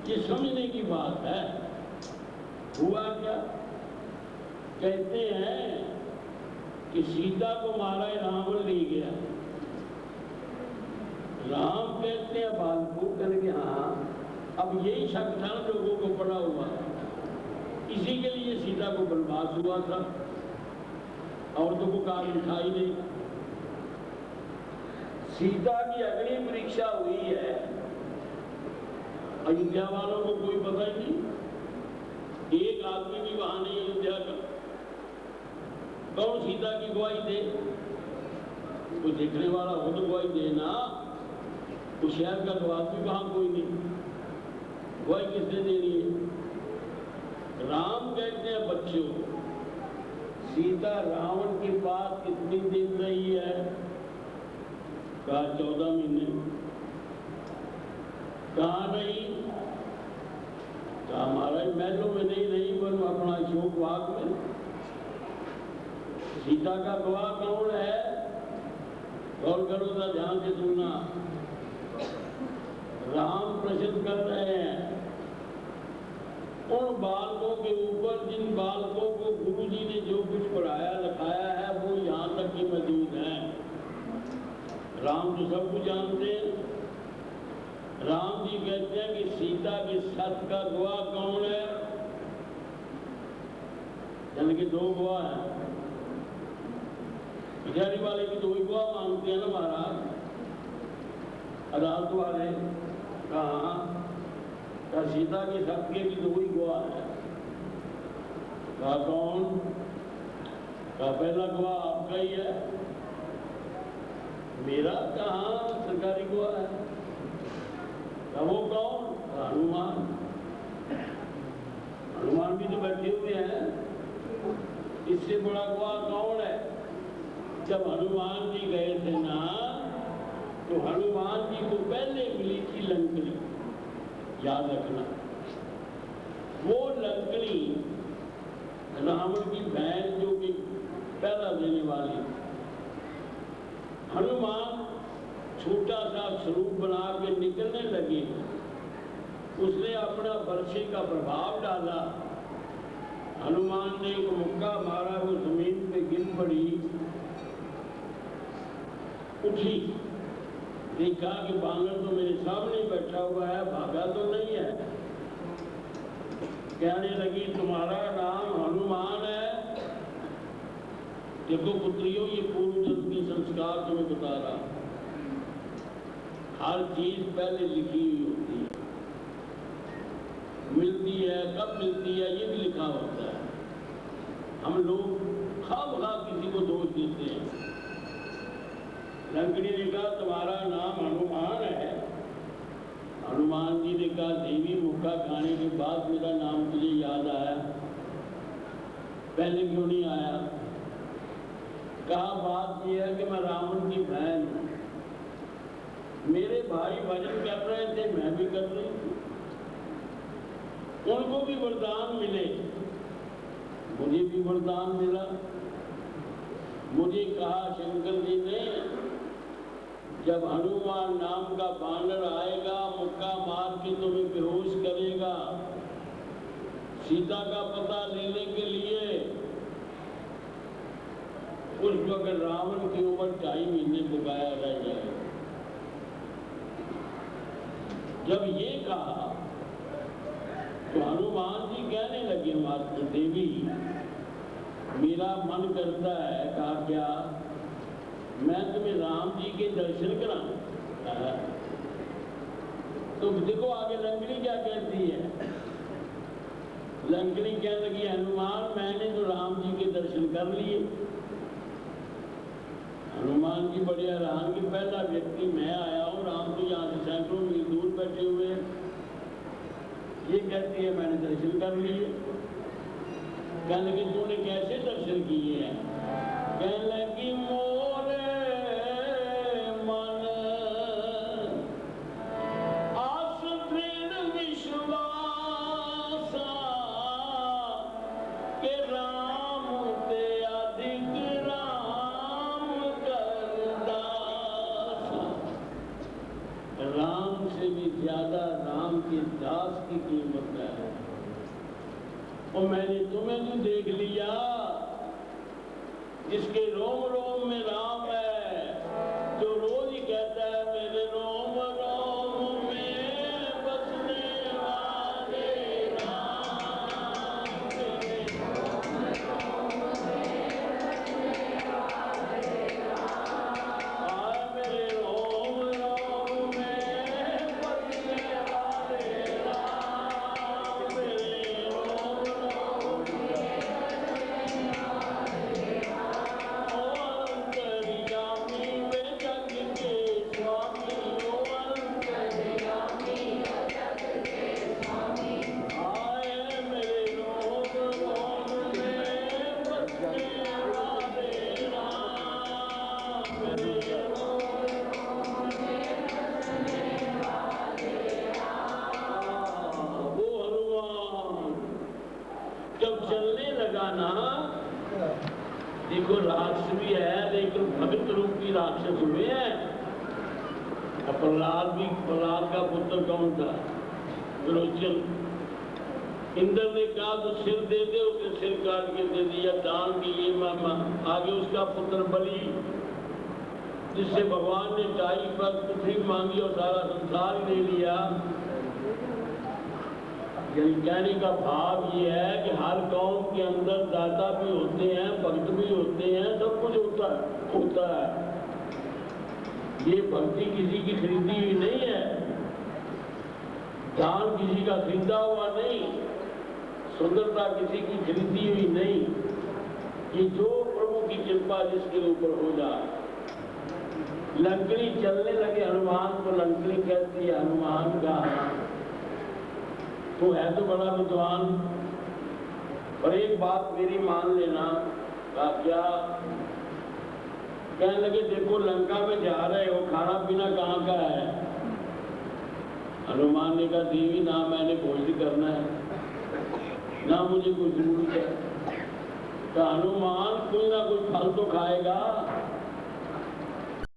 ये समझने की बात है। हुआ क्या, कहते हैं कि सीता को मारा रावण ले गया। राम कहते हैं बालको करके, हाँ अब यही शक था ना लोगों को पड़ा हुआ, इसी के लिए सीता को बर्बाद हुआ था, औरतों को काम उठा ही नहीं। सीता की अग्नि परीक्षा हुई है, अयोध्या वालों को कोई पता ही नहीं, एक आदमी भी वहां नहीं अयोध्या का। कौन सीता की गवाही दे? कोई देखने वाला हो तो गवाही देना, उस शहर का तो आदमी वहां कोई नहीं, गवाही किसने देनी है? राम कहते हैं बच्चों, सीता रावण के पास कितनी दिन रही है? कहा 14 महीने। कहाँ रही? कहा महाराज महलों में नहीं रही, पर अपना अशोक बाग में। सीता का गवाह कौन है? गौर करो तो ध्यान से सुनना। राम प्रश्न कर रहे हैं उन बालकों के ऊपर जिन बालकों को गुरु जी ने जो कुछ पढ़ाया लिखाया है वो यहाँ तक की मौजूद है। राम तो सब कुछ जानते हैं। राम जी कहते हैं कि सीता के सत का गवाह कौन है? यानी कि 2 गवाह हैं। बिचारी वाले की 2 ही गवाह मांगते हैं ना महाराज, अदालत वाले। कहा सीता के सत के भी 2 ही गवाह है। कहा कौन? कहा पहला गवाह आपका ही है। मेरा कहाँ सरकारी गवाह है? वो कौन? हनुमान। हनुमान भी तो बैठे हुए हैं, इससे बड़ा गवाह कौन है? जब हनुमान जी गए थे ना, तो हनुमान जी को पहले मिली थी लंकड़ी, याद रखना। वो लंकड़ी रावण की बहन जो कि पहला देने वाली, हनुमान छोटा सा स्वरूप बना के निकलने लगे, उसने अपना बरछे का प्रभाव डाला। हनुमान ने एक मुक्का मारा, वो जमीन पे गिर पड़ी, उठी, देखा कि बानर तो मेरे सामने बैठा हुआ है, भागा तो नहीं है। कहने लगी तुम्हारा नाम हनुमान है? देखो पुत्रियों, ये पूर्व जन्म के संस्कार तुम्हें बता रहा। हर चीज पहले लिखी हुई होती है, मिलती है कब मिलती है ये भी लिखा होता है। हम लोग खामखा किसी को दोष देते हैं। लंकड़ी ने कहा तुम्हारा नाम हनुमान है। हनुमान जी ने कहा देवी मुक्का खाने के बाद मेरा नाम तुझे याद आया, पहले क्यों नहीं आया? कहा बात यह है कि मैं रावण की बहन हूं, मेरे भाई भजन कर रहे थे, मैं भी कर रही थी, उनको भी वरदान मिले, मुझे भी वरदान मिला। मुझे कहा शंकर जी ने, जब हनुमान नाम का बानर आएगा, मुक्का मार के तुम्हें बेहोश करेगा, सीता का पता लेने के लिए, उस वक्त रावण की उम्र 2.5 महीने बकाया रह जाएगा। जब ये कहा तो हनुमान जी कहने लगे मात्र देवी मेरा मन करता है। कहा क्या? मैं तुम्हें राम जी के दर्शन कराऊं। तो देखो आगे लंकड़ी क्या कहती है। लंकड़ी कहने लगी हनुमान मैंने तो राम जी के दर्शन कर लिए। हनुमान जी बड़े हैरान कि पहला व्यक्ति मैं आया हूँ, राम तो यहाँ से सैकड़ों मील दूर बैठे हुए, ये कहती है मैंने दर्शन कर लिए। कहने लगे तूने कैसे दर्शन किए हैं? कहने लगी मोरे मन आस दृढ़ विश्वास के राम ते अधिक राम करदास। राम से भी ज्यादा राम के दास की कीमत है। और मैंने तुम्हें भी देख लिया, जिसके रोम रोम में राम है, जो रोज ही कहता है मेरे रोम रोम में बसने वाले राम, मेरे रोम रोम में बसने वाले राम, आए मेरे रोम रोम में बसने वाले राम, मेरे रोम रोम में बसने वाले राम। ओ अंतर्यामी वे जग के स्वामी, ओ अंतर्यामी वे जग के स्वामी, आए मेरे रोम रोम में बसने वाले राम, मेरे रोम रोम में बसने वाले राम। वो हनुमान जब चलने लगा ना, देखो राक्षस भी है लेकिन भगत रूपी राक्षस हुए हैं। और प्रहलाद का पुत्र कौन था? विरोचन। इंद्र ने कहा तो सिर दे दे, उसने सिर काट के दे दिया दान के लिए मामा। आगे उसका पुत्र बलि, जिससे भगवान ने 2.5 पर पृथ्वी मांगी और सारा संसार ले लिया। कहने का भाव ये है कि हर कौम के अंदर दाता भी होते हैं, भक्त भी होते हैं, सब कुछ होता है। ये भक्ति किसी की खरीदी हुई नहीं है, दान किसी का खरीदा हुआ नहीं, सुंदरता किसी की खरीदी हुई नहीं। ये जो प्रभु की कृपा जिसके ऊपर हो जाए। लंकड़ी चलने लगे हनुमान को, लंकड़ी कहती है हनुमान का तो है तो बड़ा विद्वान, पर एक बात मेरी मान लेना। क्या? कहने लगे देखो लंका में जा रहे हो, खाना पीना कहाँ का है? हनुमान ने कहा देवी ना मैंने भोजन करना है, ना मुझे कोई जरूरत है। तो हनुमान कोई ना कोई फल तो खाएगा।